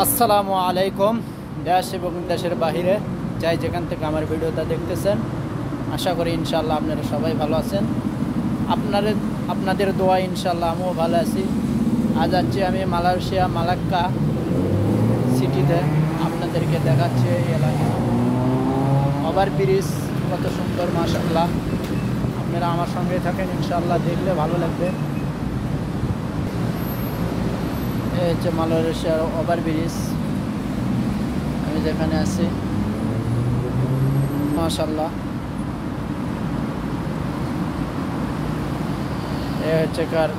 আসসালামু আলাইকুম। দেশ এবং দেশের বাহিরে যাই যেখান থেকে আমার ভিডিওটা দেখতেছেন, আশা করি ইনশাআল্লাহ আপনারা সবাই ভালো আছেন। আপনাদের দোয়া ইনশাআল্লাহ আমিও ভালো আছি। আজ যাচ্ছি আমি মালয়েশিয়া মালাক্কা সিটিতে, আপনাদেরকে দেখাচ্ছি এই এলাকা ওভার ব্রিজ কত সুন্দর, মাশাআল্লাহ। আপনারা আমার সঙ্গে থাকেন, ইনশাআল্লাহ দেখলে ভালো লাগবে। এই হচ্ছে মালয়েশিয়ার ওভার ব্রিজ, আমি যেখানে আছি, মাশাআল্লাহ। এই হচ্ছে কার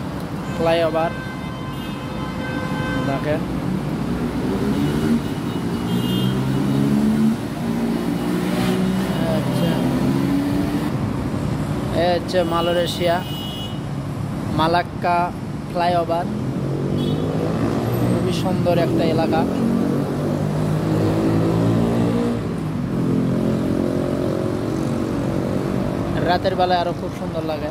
ফ্লাইওভার, দেখেন। এই হচ্ছে মালয়েশিয়া মালাক্কা ফ্লাইওভার, খুবই সুন্দর একটা এলাকা। রাতের বেলায় আরো খুব সুন্দর লাগে।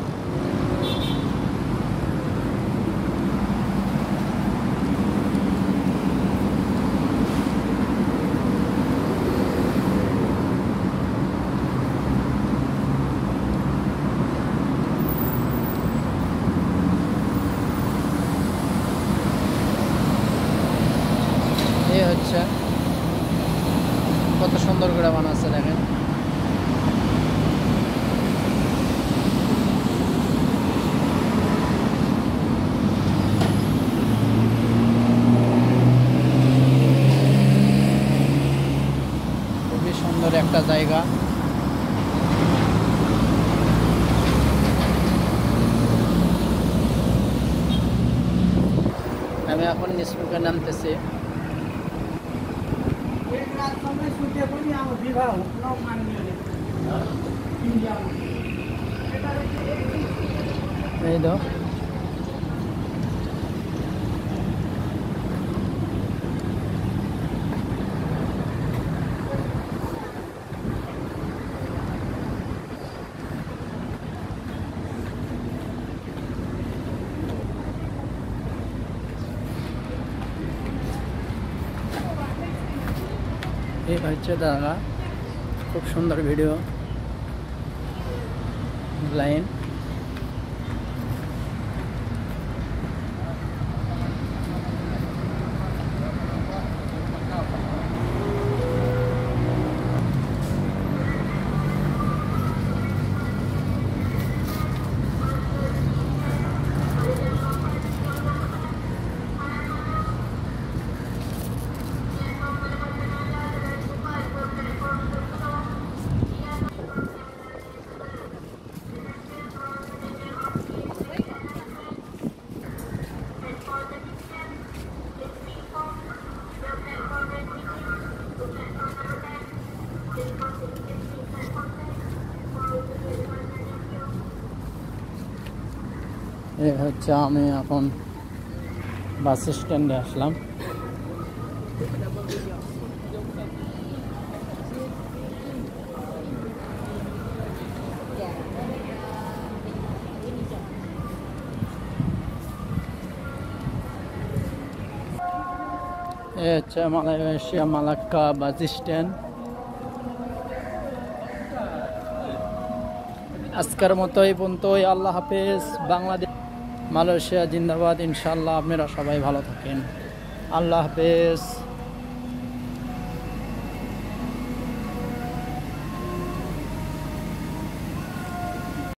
এই হচ্ছে কত সুন্দর করে বানাচ্ছে, দেখেন। খুবই সুন্দর একটা জায়গা। আমি এখন নিচমুখে নামতেছি। এই তো এই হচ্ছে দাদা, খুব সুন্দর ভিডিও লাইন। এই হচ্ছে, আমি এখন বাস স্ট্যান্ডে আসলাম। এই হচ্ছে মালয়েশিয়া মালাক্কা বাস স্ট্যান্ড। আজকের মতো এই পর্যন্তই। আল্লাহ হাফেজ। বাংলাদেশ মালয়েশিয়া জিন্দাবাদ। ইনশাআল্লাহ আপনারা সবাই ভালো থাকেন। আল্লাহ হাফেজ।